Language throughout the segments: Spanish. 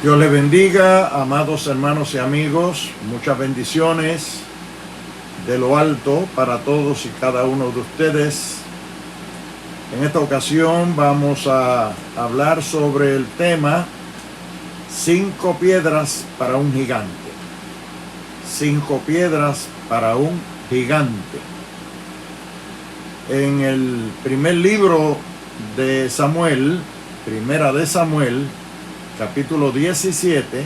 Dios les bendiga, amados hermanos y amigos, muchas bendiciones de lo alto para todos y cada uno de ustedes. En esta ocasión vamos a hablar sobre el tema 5 piedras para un gigante. 5 piedras para un gigante. En el primer libro de Samuel, Primera de Samuel, capítulo 17,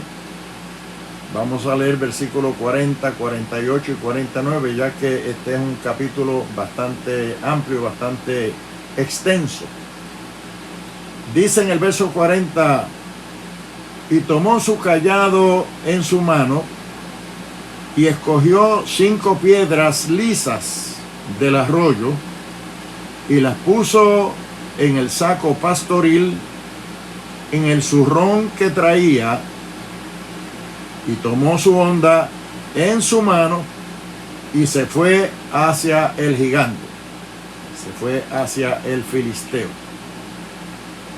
vamos a leer versículos 40, 48 y 49, ya que este es un capítulo bastante amplio, bastante extenso. Dice en el verso 40, y tomó su cayado en su mano y escogió 5 piedras lisas del arroyo y las puso en el saco pastoril, en el zurrón que traía, y tomó su honda en su mano y se fue hacia el gigante, se fue hacia el filisteo.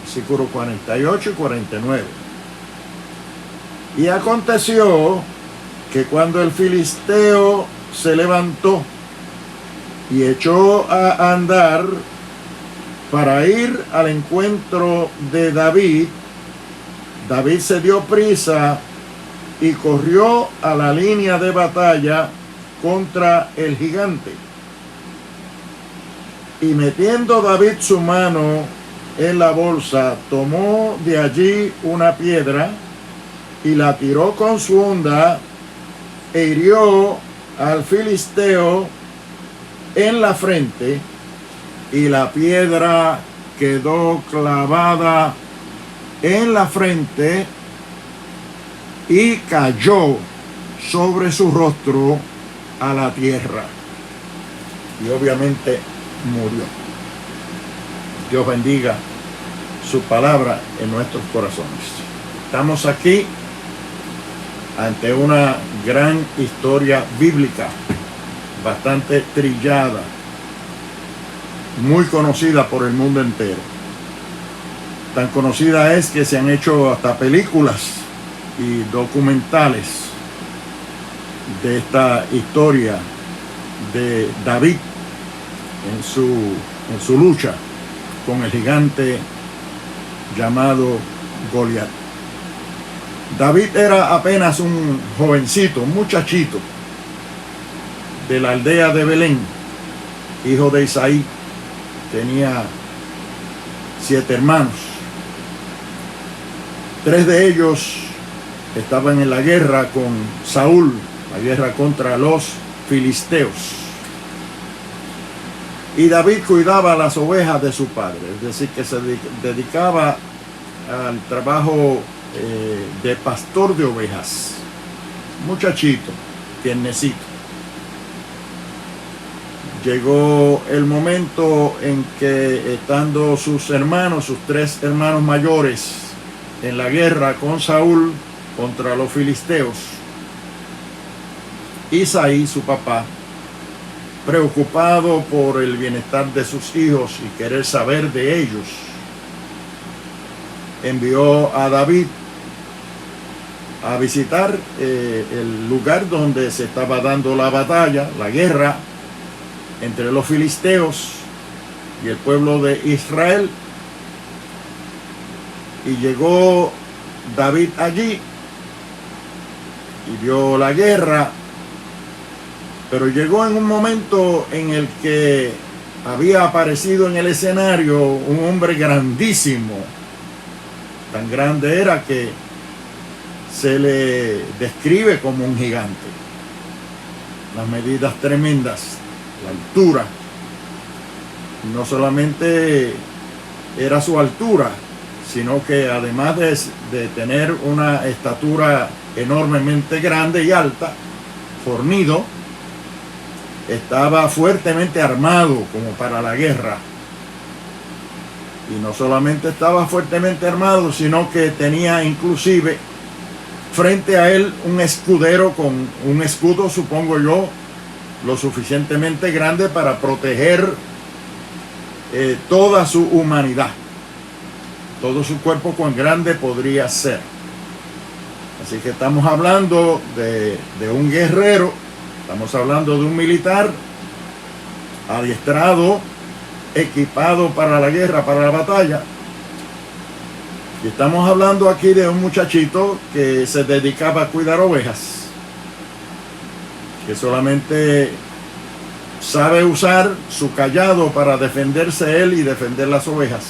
Versículo 48 y 49. Y aconteció que cuando el filisteo se levantó y echó a andar para ir al encuentro de David, David se dio prisa y corrió a la línea de batalla contra el gigante. Y metiendo David su mano en la bolsa, tomó de allí una piedra y la tiró con su honda e hirió al filisteo en la frente, y la piedra quedó clavada en la frente y cayó sobre su rostro a la tierra, y obviamente murió. Dios bendiga su palabra en nuestros corazones. Estamos aquí ante una gran historia bíblica, bastante trillada, muy conocida por el mundo entero. Tan conocida es que se han hecho hasta películas y documentales de esta historia de David en su lucha con el gigante llamado Goliat. David era apenas un jovencito, un muchachito de la aldea de Belén, hijo de Isaí. Tenía 7 hermanos. 3 de ellos estaban en la guerra con Saúl, la guerra contra los filisteos. Y David cuidaba las ovejas de su padre, es decir, que se dedicaba al trabajo de pastor de ovejas. Muchachito, tiernecito. Llegó el momento en que, estando sus hermanos, sus 3 hermanos mayores, en la guerra con Saúl contra los filisteos, Isaí, su papá, preocupado por el bienestar de sus hijos y querer saber de ellos, envió a David a visitar el lugar donde se estaba dando la batalla, la guerra entre los filisteos y el pueblo de Israel. Y llegó David allí y vio la guerra, pero llegó en un momento en el que había aparecido en el escenario un hombre grandísimo. Tan grande era que se le describe como un gigante. Las medidas tremendas, la altura. No solamente era su altura, sino que además de tener una estatura enormemente grande y alta, fornido, estaba fuertemente armado como para la guerra. Y no solamente estaba fuertemente armado, sino que tenía inclusive frente a él un escudero con un escudo, supongo yo, lo suficientemente grande para proteger toda su humanidad. Todo su cuerpo cuán grande podría ser. Así que estamos hablando de un guerrero, estamos hablando de un militar adiestrado, equipado para la guerra, para la batalla. Y estamos hablando aquí de un muchachito que se dedicaba a cuidar ovejas, que solamente sabe usar su cayado para defenderse él y defender las ovejas.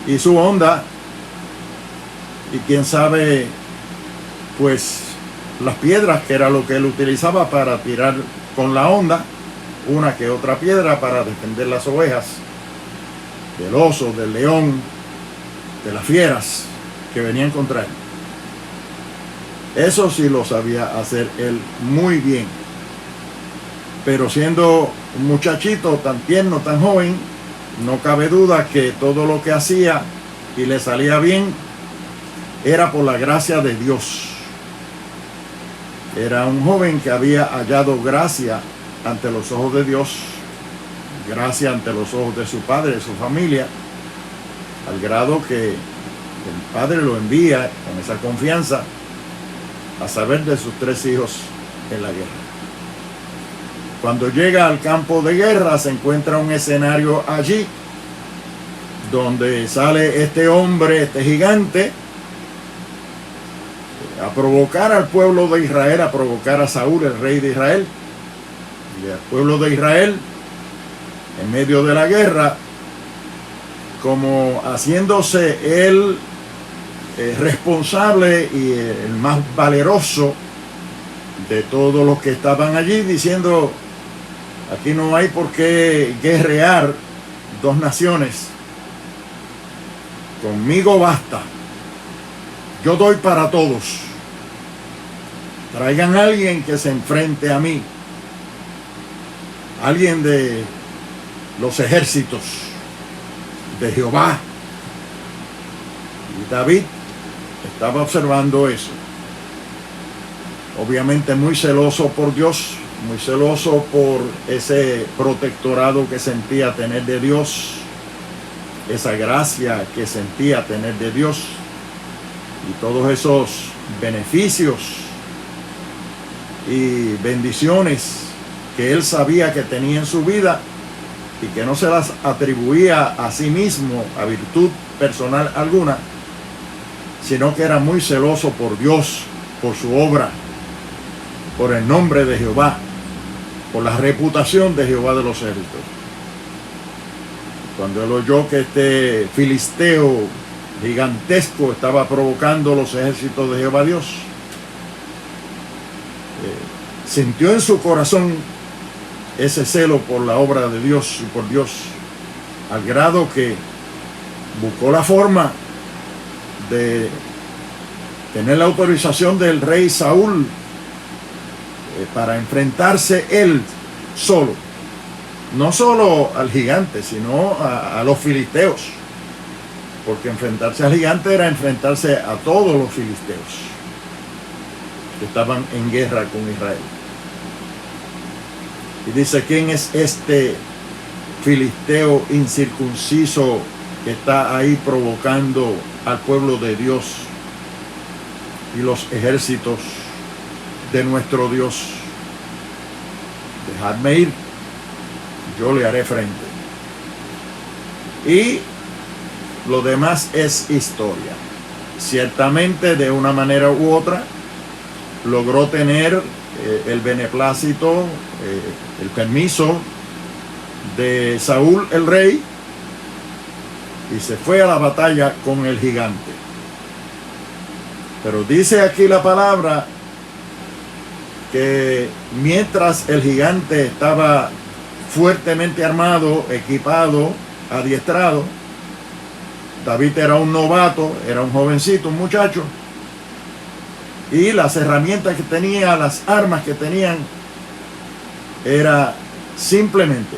Y su honda, y quién sabe, pues las piedras, que era lo que él utilizaba para tirar con la honda una que otra piedra para defender las ovejas del oso, del león, de las fieras que venían contra él. Eso sí lo sabía hacer él muy bien. Pero siendo un muchachito tan tierno, tan joven, no cabe duda que todo lo que hacía y le salía bien era por la gracia de Dios. Era un joven que había hallado gracia ante los ojos de Dios, gracia ante los ojos de su padre, de su familia, al grado que el padre lo envía con esa confianza a saber de sus 3 hijos en la guerra. Cuando llega al campo de guerra, se encuentra un escenario allí donde sale este hombre, este gigante, a provocar al pueblo de Israel, a provocar a Saúl, el rey de Israel, y al pueblo de Israel en medio de la guerra, como haciéndose él responsable y el más valeroso de todos los que estaban allí, diciendo: aquí no hay por qué guerrear 2 naciones, conmigo basta, yo doy para todos, traigan a alguien que se enfrente a mí, alguien de los ejércitos de Jehová. Y David estaba observando eso, obviamente muy celoso por Dios, muy celoso por ese protectorado que sentía tener de Dios, esa gracia que sentía tener de Dios y todos esos beneficios y bendiciones que él sabía que tenía en su vida y que no se las atribuía a sí mismo, a virtud personal alguna, sino que era muy celoso por Dios, por su obra, por el nombre de Jehová, por la reputación de Jehová de los ejércitos. Cuando él oyó que este filisteo gigantesco estaba provocando los ejércitos de Jehová Dios, sintió en su corazón ese celo por la obra de Dios y por Dios, al grado que buscó la forma de tener la autorización del rey Saúl para enfrentarse él solo, no solo al gigante, sino a los filisteos, porque enfrentarse al gigante era enfrentarse a todos los filisteos que estaban en guerra con Israel. Y dice: ¿quién es este filisteo incircunciso que está ahí provocando al pueblo de Dios y los ejércitos de nuestro Dios? Dejadme ir, yo le haré frente. Y lo demás es historia. Ciertamente, de una manera u otra, logró tener el beneplácito, el permiso de Saúl el rey, y se fue a la batalla con el gigante. Pero dice aquí la palabra que mientras el gigante estaba fuertemente armado, equipado, adiestrado, David era un novato, era un jovencito, un muchacho, y las herramientas que tenía, las armas que tenían, era simplemente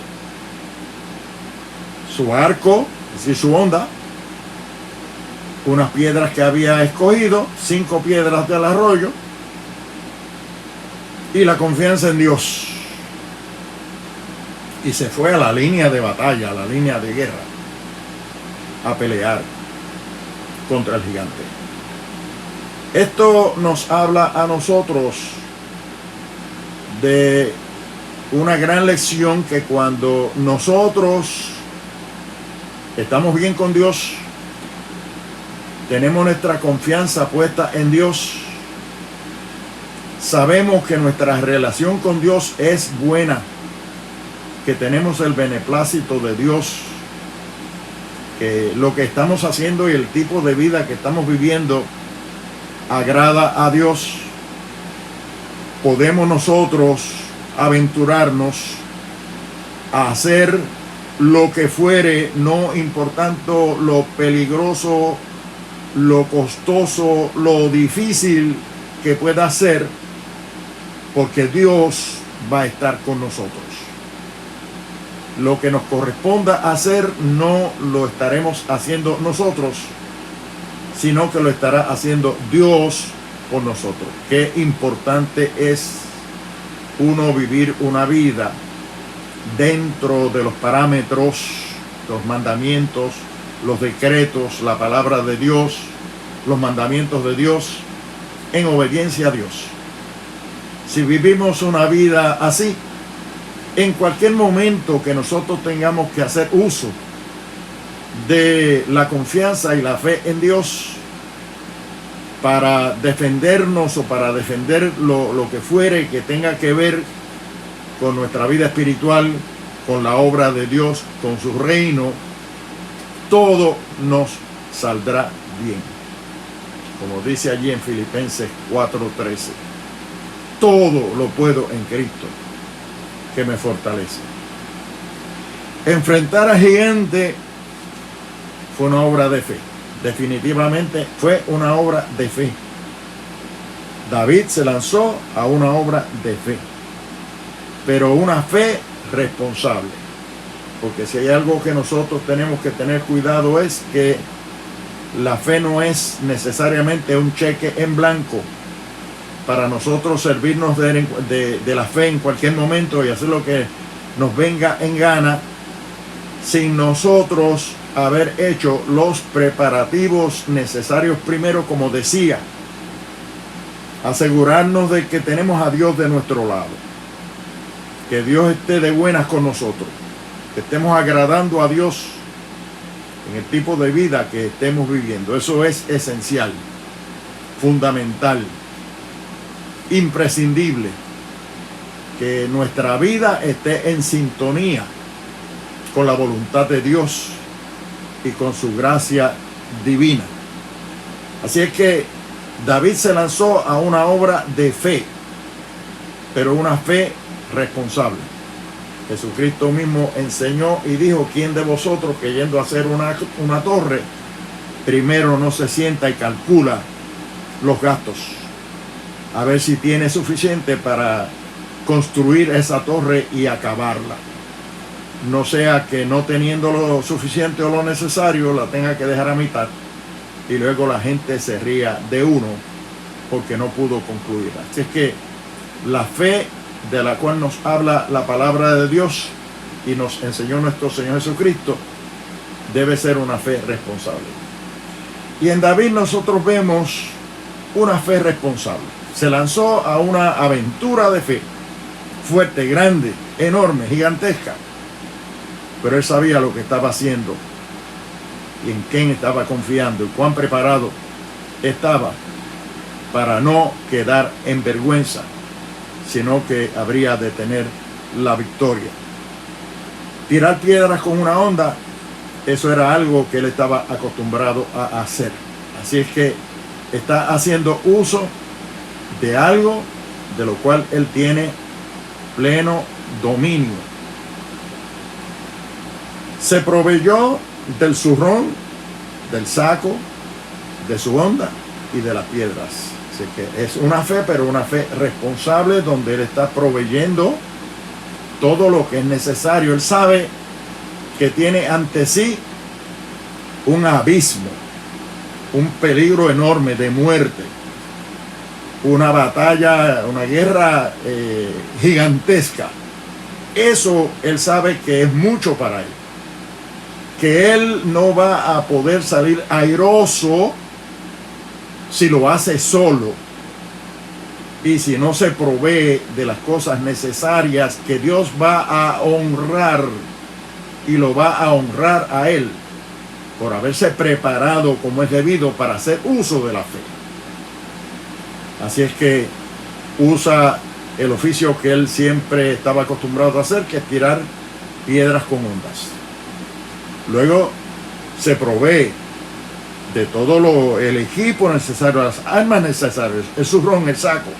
su arco, es decir, su honda, unas piedras que había escogido, 5 piedras del arroyo, y la confianza en Dios. Y se fue a la línea de batalla, a la línea de guerra, a pelear contra el gigante. Esto nos habla a nosotros de una gran lección, que cuando nosotros estamos bien con Dios, tenemos nuestra confianza puesta en Dios, sabemos que nuestra relación con Dios es buena, que tenemos el beneplácito de Dios, que lo que estamos haciendo y el tipo de vida que estamos viviendo agrada a Dios, podemos nosotros aventurarnos a hacer lo que fuere, no importando lo peligroso, lo costoso, lo difícil que pueda ser, porque Dios va a estar con nosotros. Lo que nos corresponda hacer no lo estaremos haciendo nosotros, sino que lo estará haciendo Dios por nosotros. Qué importante es uno vivir una vida dentro de los parámetros, los mandamientos, los decretos, la palabra de Dios, los mandamientos de Dios, en obediencia a Dios. Si vivimos una vida así, en cualquier momento que nosotros tengamos que hacer uso de la confianza y la fe en Dios para defendernos o para defender lo que fuere que tenga que ver con nuestra vida espiritual, con la obra de Dios, con su reino, todo nos saldrá bien. Como dice allí en Filipenses 4:13, todo lo puedo en Cristo que me fortalece. Enfrentar a gigante fue una obra de fe. Definitivamente fue una obra de fe. David se lanzó a una obra de fe, pero una fe responsable. Porque si hay algo que nosotros tenemos que tener cuidado, es que la fe no es necesariamente un cheque en blanco para nosotros servirnos de la fe en cualquier momento y hacer lo que nos venga en gana, sin nosotros haber hecho los preparativos necesarios primero, como decía, asegurarnos de que tenemos a Dios de nuestro lado, que Dios esté de buenas con nosotros, que estemos agradando a Dios en el tipo de vida que estemos viviendo. Eso es esencial, fundamental, imprescindible, que nuestra vida esté en sintonía con la voluntad de Dios y con su gracia divina. Así es que David se lanzó a una obra de fe, pero una fe responsable. Jesucristo mismo enseñó y dijo: ¿quién de vosotros, que yendo a hacer una torre, primero no se sienta y calcula los gastos, a ver si tiene suficiente para construir esa torre y acabarla? No sea que, no teniendo lo suficiente o lo necesario, la tenga que dejar a mitad y luego la gente se ría de uno porque no pudo concluirla. Así es que la fe de la cual nos habla la palabra de Dios y nos enseñó nuestro Señor Jesucristo debe ser una fe responsable. Y en David nosotros vemos una fe responsable. Se lanzó a una aventura de fe fuerte, grande, enorme, gigantesca, pero él sabía lo que estaba haciendo y en quién estaba confiando y cuán preparado estaba para no quedar en vergüenza, sino que habría de tener la victoria. Tirar piedras con una honda, eso era algo que él estaba acostumbrado a hacer. Así es que está haciendo uso de algo de lo cual él tiene pleno dominio. Se proveyó del zurrón, del saco, de su honda y de las piedras. Así que es una fe, pero una fe responsable, donde él está proveyendo todo lo que es necesario. Él sabe que tiene ante sí un abismo, un peligro enorme de muerte, una batalla, una guerra gigantesca. Eso él sabe que es mucho para él, que él no va a poder salir airoso si lo hace solo y si no se provee de las cosas necesarias que Dios va a honrar, y lo va a honrar a él por haberse preparado como es debido para hacer uso de la fe. Así es que usa el oficio que él siempre estaba acostumbrado a hacer, que es tirar piedras con ondas. Luego se provee de todo el equipo necesario, las armas necesarias, el zurrón, el saco,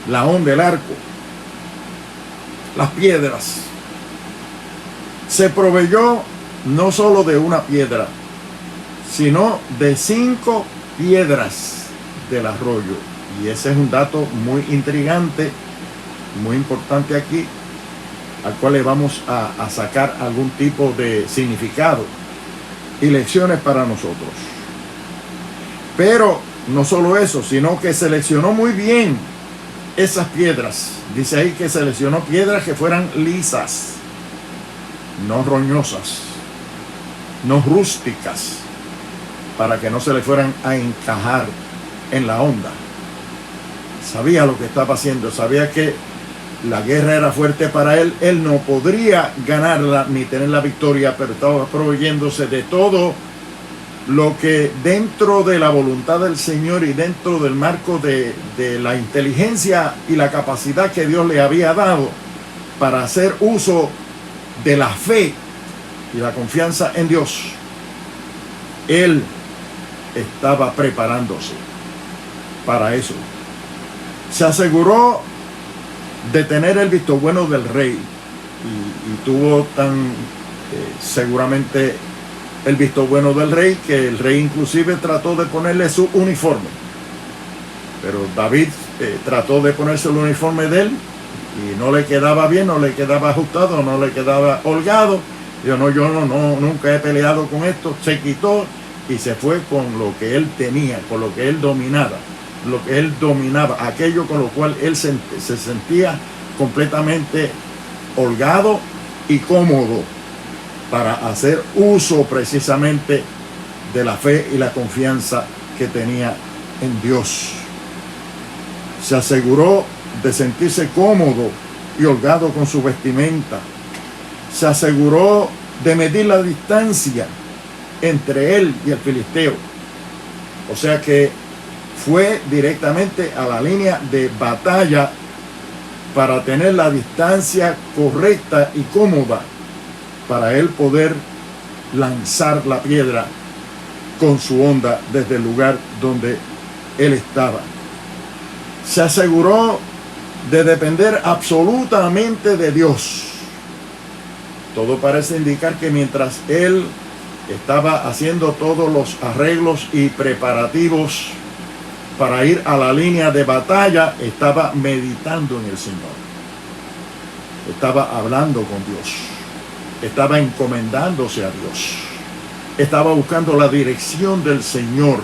la onda, el arco, las piedras. Se proveyó no solo de una piedra, sino de 5 piedras del arroyo. Y ese es un dato muy intrigante, muy importante aquí, al cual le vamos a sacar algún tipo de significado y lecciones para nosotros. Pero no solo eso, sino que seleccionó muy bien esas piedras. Dice ahí que seleccionó piedras que fueran lisas, no roñosas, no rústicas, para que no se le fueran a encajar en la onda. Sabía lo que estaba haciendo, sabía que la guerra era fuerte para él, él no podría ganarla ni tener la victoria, pero estaba proveyéndose de todo lo que dentro de la voluntad del Señor y dentro del marco de la inteligencia y la capacidad que Dios le había dado para hacer uso de la fe y la confianza en Dios. Él estaba preparándose para eso. Se aseguró de tener el visto bueno del rey y tuvo seguramente el visto bueno del rey, que el rey inclusive trató de ponerle su uniforme, pero David trató de ponerse el uniforme de él y no le quedaba bien, no le quedaba ajustado, no le quedaba holgado. Yo nunca he peleado con esto. Se quitó y se fue con lo que él tenía, con lo que él dominaba, aquello con lo cual él se sentía completamente holgado y cómodo para hacer uso precisamente de la fe y la confianza que tenía en Dios. Se aseguró de sentirse cómodo y holgado con su vestimenta. Se aseguró de medir la distancia entre él y el filisteo. O sea que fue directamente a la línea de batalla para tener la distancia correcta y cómoda para él poder lanzar la piedra con su onda desde el lugar donde él estaba. Se aseguró de depender absolutamente de Dios. Todo parece indicar que mientras él estaba haciendo todos los arreglos y preparativos para ir a la línea de batalla, estaba meditando en el Señor. Estaba hablando con Dios. Estaba encomendándose a Dios. Estaba buscando la dirección del Señor,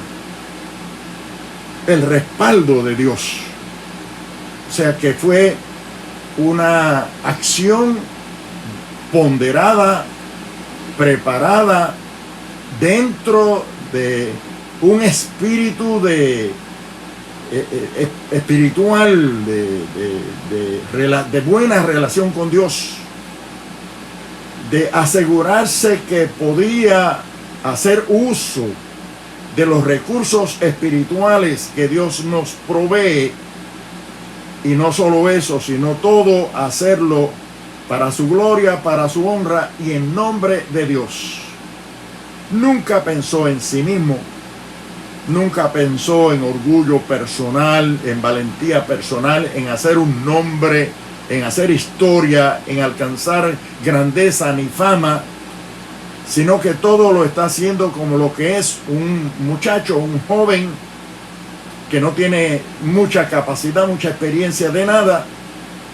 el respaldo de Dios. O sea que fue una acción ponderada, preparada dentro de un espíritu espiritual de buena relación con Dios, de asegurarse que podía hacer uso de los recursos espirituales que Dios nos provee, y no solo eso, sino todo hacerlo para su gloria, para su honra y en nombre de Dios. Nunca pensó en sí mismo, nunca pensó en orgullo personal, en valentía personal, en hacer un nombre, en hacer historia, en alcanzar grandeza ni fama, sino que todo lo está haciendo como lo que es un muchacho, un joven que no tiene mucha capacidad, mucha experiencia de nada.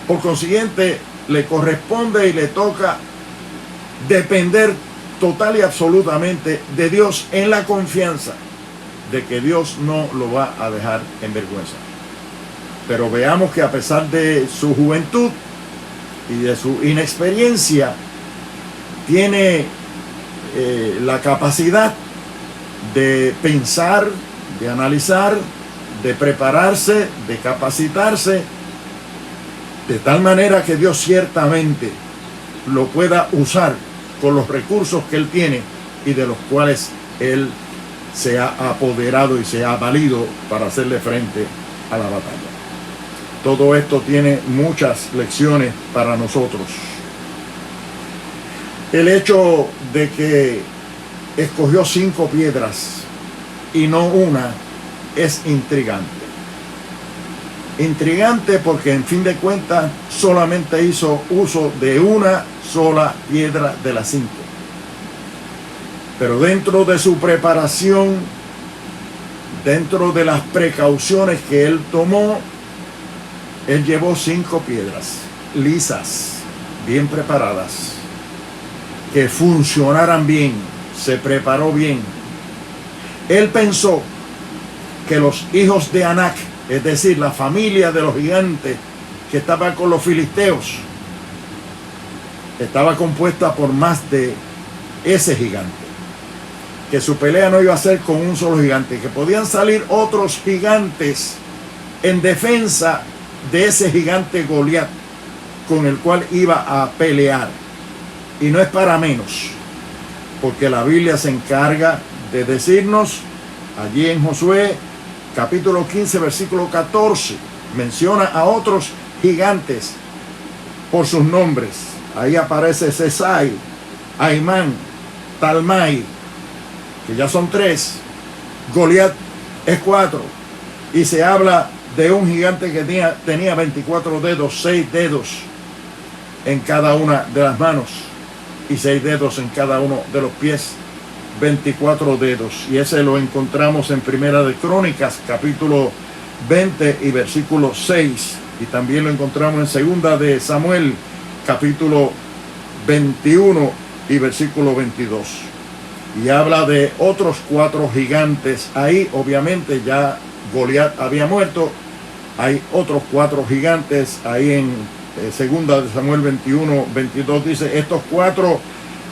Por consiguiente, le corresponde y le toca depender total y absolutamente de Dios, en la confianza de que Dios no lo va a dejar en vergüenza. Pero veamos que a pesar de su juventud y de su inexperiencia, tiene la capacidad de pensar, de analizar, de prepararse, de capacitarse, de tal manera que Dios ciertamente lo pueda usar con los recursos que Él tiene y de los cuales Él se ha apoderado y se ha valido para hacerle frente a la batalla. Todo esto tiene muchas lecciones para nosotros. El hecho de que escogió 5 piedras y no una es intrigante. Intrigante porque en fin de cuentas solamente hizo uso de una sola piedra de las 5. Pero dentro de su preparación, dentro de las precauciones que él tomó, él llevó 5 piedras lisas, bien preparadas, que funcionaran bien, se preparó bien. Él pensó que los hijos de Anac, es decir, la familia de los gigantes que estaba con los filisteos, estaba compuesta por más de ese gigante, que su pelea no iba a ser con un solo gigante, que podían salir otros gigantes en defensa de ese gigante Goliat con el cual iba a pelear. Y no es para menos, porque la Biblia se encarga de decirnos allí en Josué capítulo 15 versículo 14, menciona a otros gigantes por sus nombres. Ahí aparece Sesai, Aimán, Talmai, que ya son 3, Goliat es 4, y se habla de un gigante que tenía 24 dedos, 6 dedos en cada una de las manos y 6 dedos en cada uno de los pies, 24 dedos, y ese lo encontramos en Primera de Crónicas capítulo 20 y versículo 6, y también lo encontramos en Segunda de Samuel capítulo 21 y versículo 22, y habla de otros 4 gigantes. Ahí obviamente ya Goliat había muerto. Hay otros 4 gigantes ahí en Segunda de Samuel 21, 22 dice: estos 4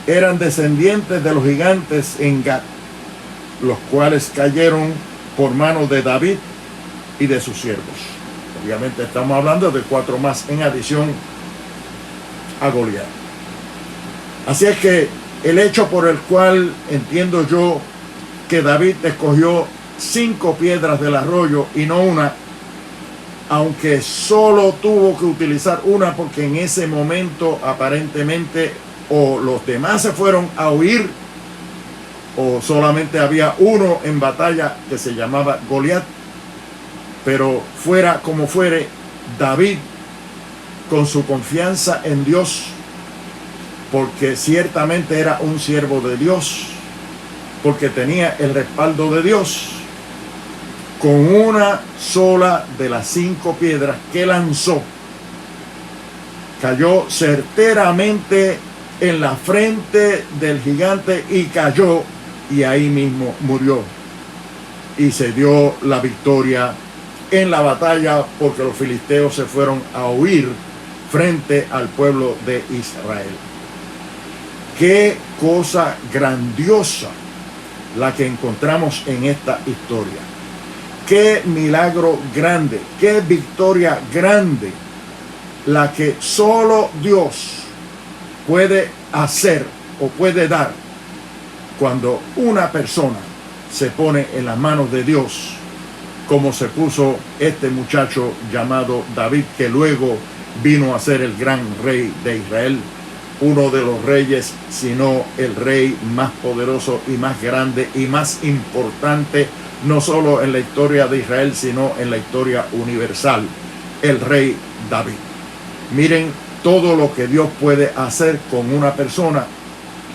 eran descendientes de los gigantes en Gat, los cuales cayeron por mano de David y de sus siervos. Obviamente estamos hablando de 4 más en adición a Goliat. Así es que el hecho por el cual entiendo yo que David escogió 5 piedras del arroyo y no una, aunque solo tuvo que utilizar una porque en ese momento aparentemente o los demás se fueron a huir o solamente había uno en batalla que se llamaba Goliat. Pero fuera como fuere, David, con su confianza en Dios, porque ciertamente era un siervo de Dios, porque tenía el respaldo de Dios, con una sola de las 5 piedras que lanzó, cayó certeramente en la frente del gigante y cayó, y ahí mismo murió. Y se dio la victoria en la batalla, porque los filisteos se fueron a huir frente al pueblo de Israel. Qué cosa grandiosa la que encontramos en esta historia. Qué milagro grande, qué victoria grande la que solo Dios puede hacer o puede dar cuando una persona se pone en las manos de Dios, como se puso este muchacho llamado David, que luego vino a ser el gran rey de Israel, uno de los reyes, sino el rey más poderoso y más grande y más importante, no solo en la historia de Israel, sino en la historia universal, el rey David. Miren todo lo que Dios puede hacer con una persona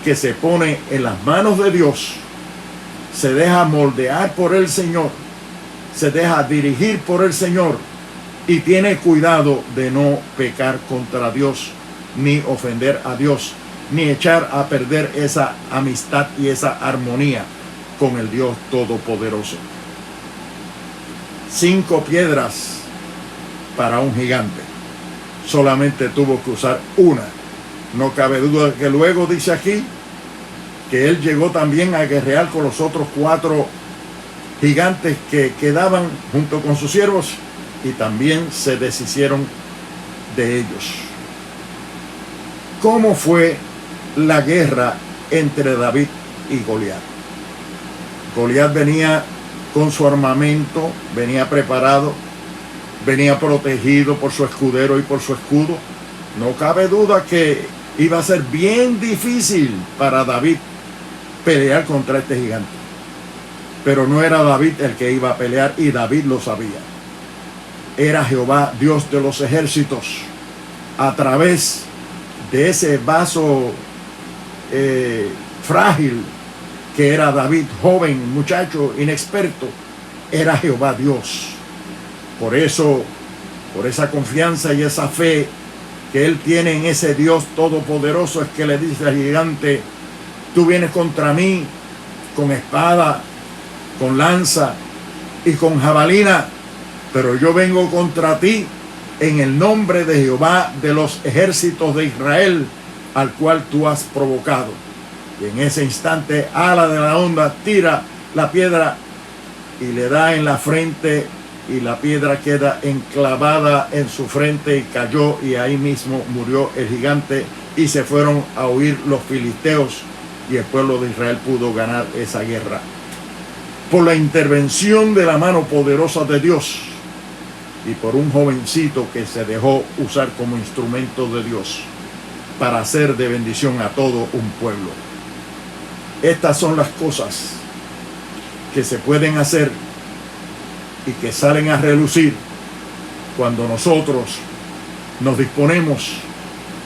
que se pone en las manos de Dios, se deja moldear por el Señor, se deja dirigir por el Señor y tiene cuidado de no pecar contra Dios, ni ofender a Dios, ni echar a perder esa amistad y esa armonía con el Dios Todopoderoso. 5 piedras para un gigante. Solamente tuvo que usar una. No cabe duda que luego dice aquí que él llegó también a guerrear con los otros 4 gigantes que quedaban junto con sus siervos y también se deshicieron de ellos. ¿Cómo fue la guerra entre David y Goliat? Goliat venía con su armamento, venía preparado, venía protegido por su escudero y por su escudo. No cabe duda que iba a ser bien difícil para David pelear contra este gigante. Pero no era David el que iba a pelear, y David lo sabía. Era Jehová, Dios de los ejércitos, a través de ese vaso frágil que era David, joven, muchacho, inexperto. Era Jehová Dios. Por eso, por esa confianza y esa fe que él tiene en ese Dios todopoderoso, es que le dice al gigante: tú vienes contra mí con espada, con lanza y con jabalina, pero yo vengo contra ti en el nombre de Jehová de los ejércitos de Israel, al cual tú has provocado. Y en ese instante, ala de la onda tira la piedra y le da en la frente, y la piedra queda enclavada en su frente y cayó, y ahí mismo murió el gigante, y se fueron a huir los filisteos, y el pueblo de Israel pudo ganar esa guerra por la intervención de la mano poderosa de Dios y por un jovencito que se dejó usar como instrumento de Dios para hacer de bendición a todo un pueblo. Estas son las cosas que se pueden hacer y que salen a relucir cuando nosotros nos disponemos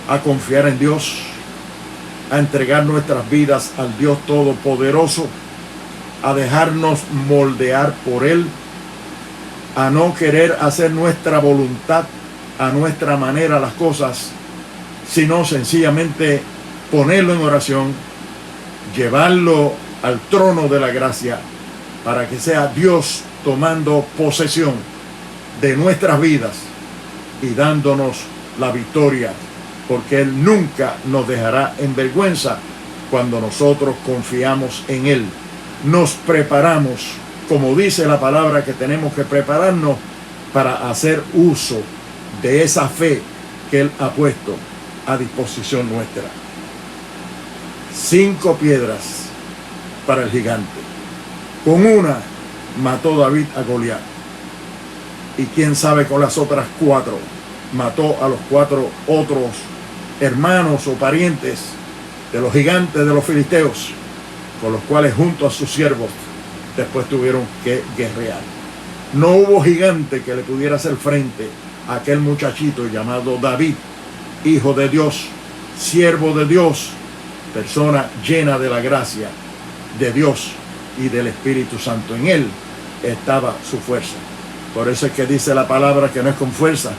a confiar en Dios, a entregar nuestras vidas al Dios Todopoderoso, a dejarnos moldear por Él, a no querer hacer nuestra voluntad a nuestra manera las cosas, sino sencillamente ponerlo en oración, llevarlo al trono de la gracia, para que sea Dios tomando posesión de nuestras vidas y dándonos la victoria, porque Él nunca nos dejará en vergüenza cuando nosotros confiamos en Él. Nos preparamos, como dice la palabra, que tenemos que prepararnos para hacer uso de esa fe que Él ha puesto a disposición nuestra. 5 piedras para el gigante. Con una mató David a Goliat. Y quién sabe, con las otras 4 mató a los 4 otros hermanos o parientes de los gigantes de los filisteos, con los cuales junto a sus siervos después tuvieron que guerrear. No hubo gigante que le pudiera hacer frente a aquel muchachito llamado David, hijo de Dios, siervo de Dios, persona llena de la gracia de Dios y del Espíritu Santo. En él estaba su fuerza. Por eso es que dice la palabra que no es con fuerza,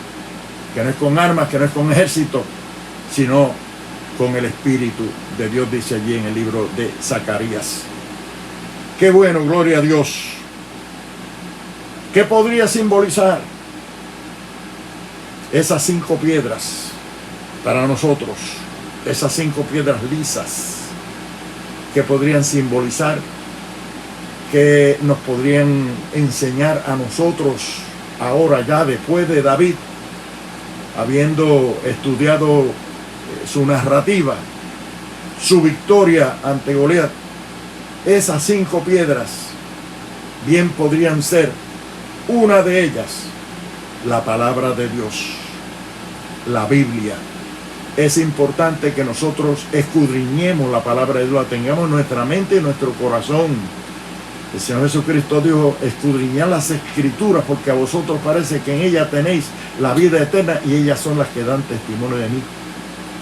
que no es con armas, que no es con ejército, sino con el Espíritu de Dios, dice allí en el libro de Zacarías. Qué bueno, gloria a Dios. ¿Qué podría simbolizar esas 5 piedras para nosotros? Esas 5 piedras lisas, que podrían simbolizar, que nos podrían enseñar a nosotros ahora, ya después de David, habiendo estudiado su narrativa, su victoria ante Goliat. Esas 5 piedras bien podrían ser, una de ellas, la palabra de Dios, la Biblia. Es importante que nosotros escudriñemos la palabra de Dios, la tengamos en nuestra mente y en nuestro corazón. El Señor Jesucristo dijo: escudriñad las Escrituras, porque a vosotros parece que en ellas tenéis la vida eterna, y ellas son las que dan testimonio de mí.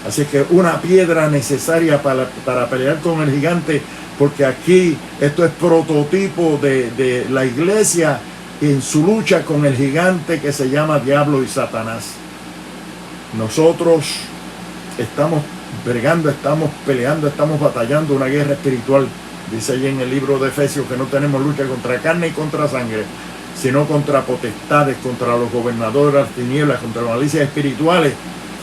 Así que una piedra necesaria para pelear con el gigante, porque aquí esto es prototipo de la iglesia en su lucha con el gigante que se llama diablo y Satanás. Nosotros estamos bregando, estamos peleando, estamos batallando una guerra espiritual. Dice allí en el libro de Efesios que no tenemos lucha contra carne y contra sangre, sino contra potestades, contra los gobernadores de las tinieblas, contra las malicias espirituales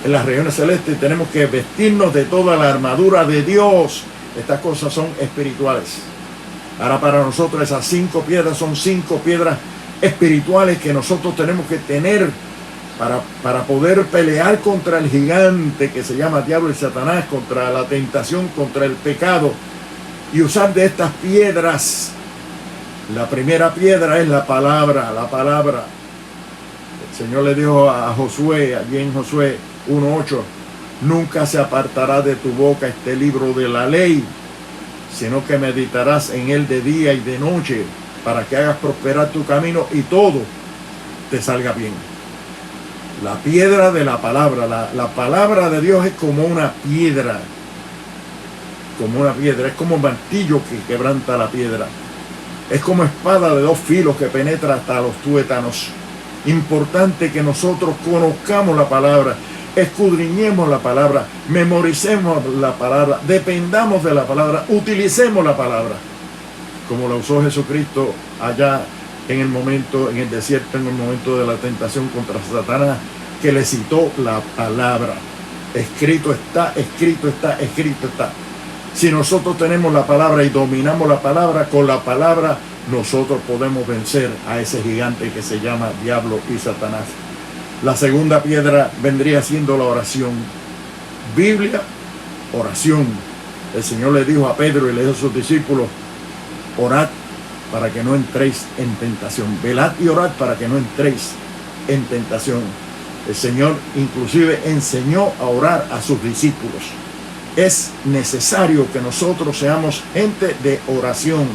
en las regiones celestes. Tenemos que vestirnos de toda la armadura de Dios. Estas cosas son espirituales. Ahora para nosotros esas 5 piedras son 5 piedras espirituales que nosotros tenemos que tener para poder pelear contra el gigante que se llama diablo y Satanás, contra la tentación, contra el pecado, y usar de estas piedras. La primera piedra es la palabra, la palabra. El Señor le dijo a Josué, allí en Josué 1:8, nunca se apartará de tu boca este libro de la ley, sino que meditarás en él de día y de noche, para que hagas prosperar tu camino y todo te salga bien. La piedra de la palabra, la palabra de Dios es como una piedra, es como un martillo que quebranta la piedra, es como espada de 2 filos que penetra hasta los tuétanos. Importante que nosotros conozcamos la palabra, escudriñemos la palabra, memoricemos la palabra, dependamos de la palabra, utilicemos la palabra, como la usó Jesucristo allá en el desierto, en el momento de la tentación contra Satanás, que le citó la palabra. Escrito está, escrito está, escrito está. Si nosotros tenemos la palabra y dominamos la palabra, con la palabra nosotros podemos vencer a ese gigante que se llama diablo y Satanás. La segunda piedra vendría siendo la oración. Biblia, oración. El Señor le dijo a Pedro y le dijo a sus discípulos, orad para que no entréis en tentación. Velad y orad para que no entréis en tentación. El Señor inclusive enseñó a orar a sus discípulos. Es necesario que nosotros seamos gente de oración.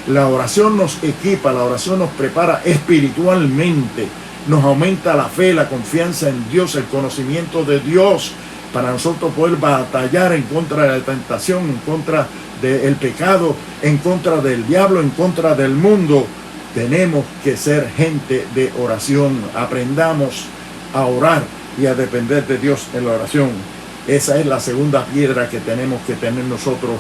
La oración nos equipa, la oración nos prepara espiritualmente, nos aumenta la fe, la confianza en Dios, el conocimiento de Dios, para nosotros poder batallar en contra de la tentación, en contra del pecado, en contra del diablo, en contra del mundo. Tenemos que ser gente de oración. Aprendamos a orar y a depender de Dios en la oración. Esa es la segunda piedra que tenemos que tener nosotros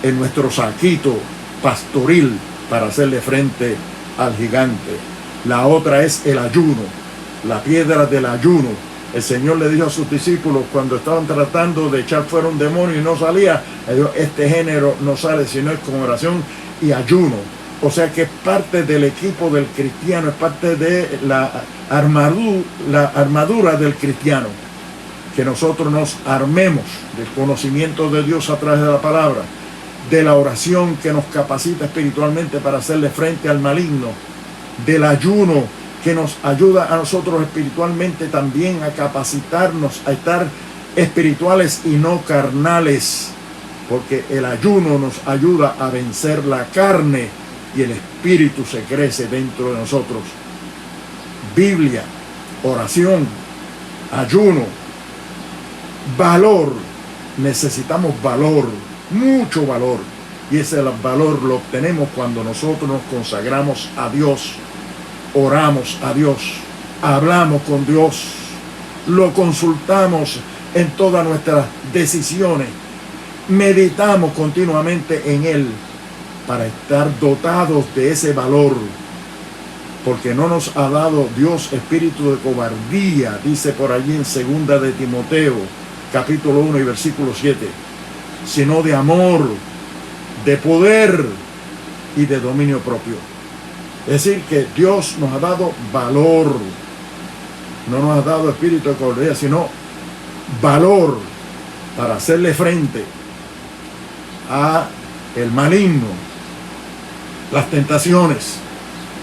en nuestro saquito pastoril para hacerle frente al gigante. La otra es el ayuno, la piedra del ayuno. El Señor le dijo a sus discípulos cuando estaban tratando de echar fuera un demonio y no salía, le dijo, este género no sale sino es con oración y ayuno. O sea que es parte del equipo del cristiano, es parte de la armadura del cristiano, que nosotros nos armemos del conocimiento de Dios a través de la palabra, de la oración que nos capacita espiritualmente para hacerle frente al maligno, del ayuno que nos ayuda a nosotros espiritualmente también a capacitarnos, a estar espirituales y no carnales, porque el ayuno nos ayuda a vencer la carne y el espíritu se crece dentro de nosotros. Biblia, oración, ayuno, valor. Necesitamos valor, mucho valor, y ese valor lo obtenemos cuando nosotros nos consagramos a Dios, oramos a Dios, hablamos con Dios, lo consultamos en todas nuestras decisiones, meditamos continuamente en Él para estar dotados de ese valor, porque no nos ha dado Dios espíritu de cobardía, dice por allí en 2 de Timoteo, capítulo 1 y versículo 7, sino de amor, de poder y de dominio propio. Es decir, que Dios nos ha dado valor, no nos ha dado espíritu de cobardía, sino valor para hacerle frente a el maligno, las tentaciones,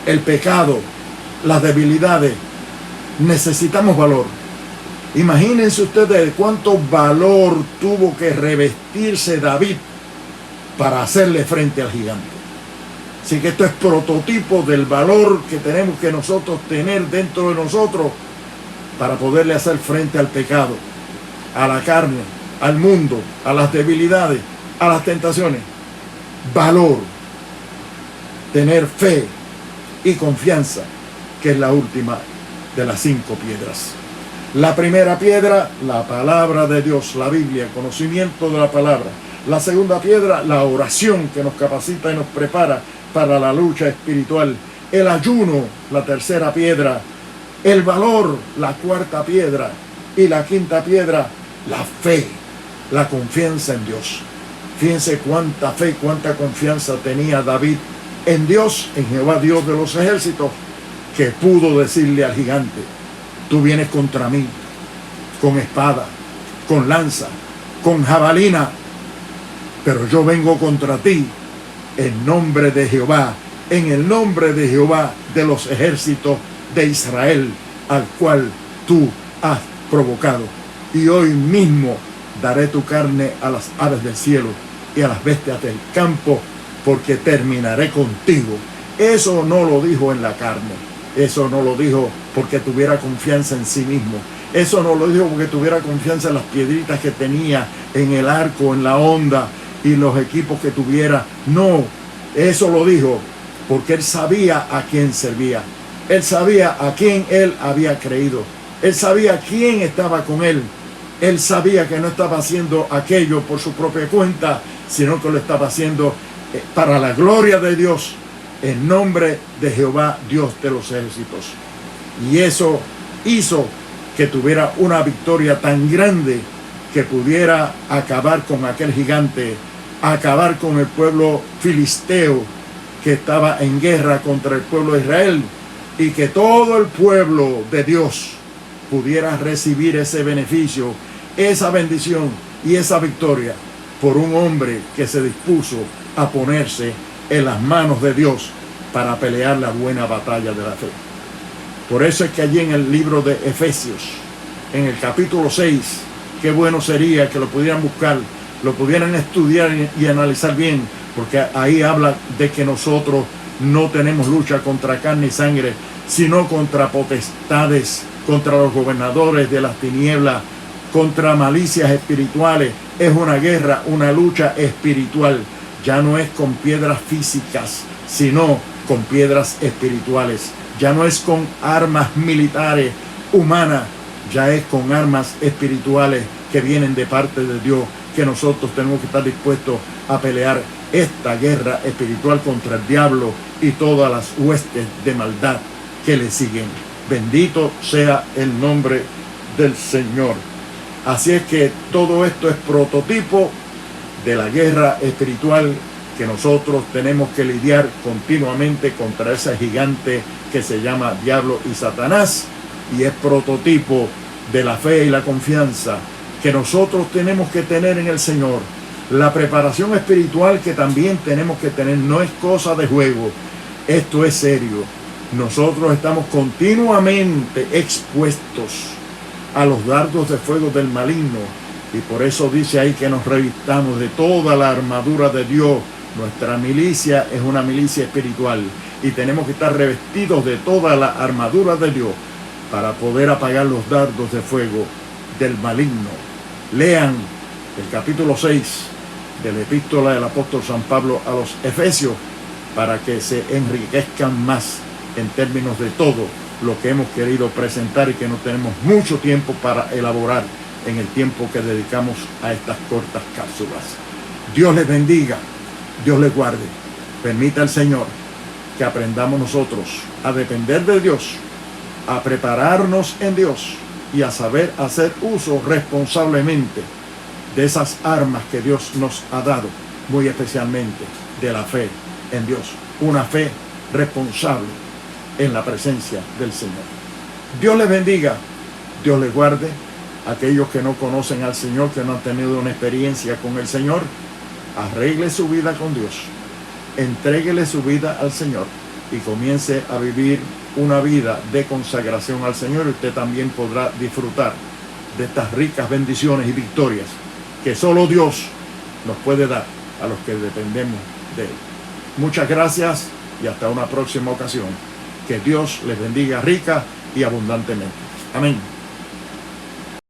el pecado, las debilidades. Necesitamos valor. Imagínense ustedes cuánto valor tuvo que revestirse David para hacerle frente al gigante. Así que esto es prototipo del valor que tenemos que nosotros tener dentro de nosotros para poderle hacer frente al pecado, a la carne, al mundo, a las debilidades, a las tentaciones. Valor, tener fe y confianza, que es la última de las 5 piedras. La primera piedra, la palabra de Dios, la Biblia, conocimiento de la palabra. La segunda piedra, la oración que nos capacita y nos prepara para la lucha espiritual. El ayuno, la tercera piedra. El valor, la cuarta piedra. Y la quinta piedra, la fe, la confianza en Dios. Fíjense cuánta fe, cuánta confianza tenía David en Dios, en Jehová Dios de los ejércitos, que pudo decirle al gigante: tú vienes contra mí con espada, con lanza, con jabalina, pero yo vengo contra ti en nombre de Jehová, en el nombre de Jehová de los ejércitos de Israel, al cual tú has provocado. Y hoy mismo daré tu carne a las aves del cielo y a las bestias del campo, porque terminaré contigo. Eso no lo dijo en la carne, eso no lo dijo porque tuviera confianza en sí mismo, eso no lo dijo porque tuviera confianza en las piedritas que tenía, en el arco, en la honda y los equipos que tuviera. No, eso lo dijo porque él sabía a quién servía, él sabía a quién él había creído, él sabía quién estaba con él. Él sabía que no estaba haciendo aquello por su propia cuenta, sino que lo estaba haciendo para la gloria de Dios, en nombre de Jehová, Dios de los ejércitos. Y eso hizo que tuviera una victoria tan grande que pudiera acabar con aquel gigante, acabar con el pueblo filisteo que estaba en guerra contra el pueblo de Israel, y que todo el pueblo de Dios pudiera recibir ese beneficio, esa bendición y esa victoria por un hombre que se dispuso a ponerse en las manos de Dios para pelear la buena batalla de la fe. Por eso es que allí en el libro de Efesios, en el capítulo 6, qué bueno sería que lo pudieran buscar, lo pudieran estudiar y analizar bien, porque ahí habla de que nosotros no tenemos lucha contra carne y sangre, sino contra potestades, contra los gobernadores de las tinieblas, contra malicias espirituales. Es una guerra, una lucha espiritual. Ya no es con piedras físicas, sino con piedras espirituales. Ya no es con armas militares humanas, ya es con armas espirituales que vienen de parte de Dios, que nosotros tenemos que estar dispuestos a pelear esta guerra espiritual contra el diablo y todas las huestes de maldad que le siguen. Bendito sea el nombre del Señor. Así es que todo esto es prototipo de la guerra espiritual que nosotros tenemos que lidiar continuamente contra ese gigante que se llama diablo y Satanás, y es prototipo de la fe y la confianza que nosotros tenemos que tener en el Señor. La preparación espiritual que también tenemos que tener no es cosa de juego, esto es serio. Nosotros estamos continuamente expuestos a los dardos de fuego del maligno, y por eso dice ahí que nos revistamos de toda la armadura de Dios. Nuestra milicia es una milicia espiritual y tenemos que estar revestidos de toda la armadura de Dios para poder apagar los dardos de fuego del maligno. Lean el capítulo 6 de la epístola del apóstol San Pablo a los Efesios para que se enriquezcan más en términos de todo lo que hemos querido presentar y que no tenemos mucho tiempo para elaborar en el tiempo que dedicamos a estas cortas cápsulas. Dios les bendiga, Dios les guarde. Permita al Señor que aprendamos nosotros a depender de Dios, a prepararnos en Dios y a saber hacer uso responsablemente de esas armas que Dios nos ha dado, muy especialmente de la fe en Dios, una fe responsable en la presencia del Señor. Dios les bendiga, Dios les guarde. Aquellos que no conocen al Señor, que no han tenido una experiencia con el Señor, arregle su vida con Dios, entréguele su vida al Señor y comience a vivir una vida de consagración al Señor, y usted también podrá disfrutar de estas ricas bendiciones y victorias que solo Dios nos puede dar a los que dependemos de Él. Muchas gracias y hasta una próxima ocasión. Que Dios les bendiga rica y abundantemente. Amén.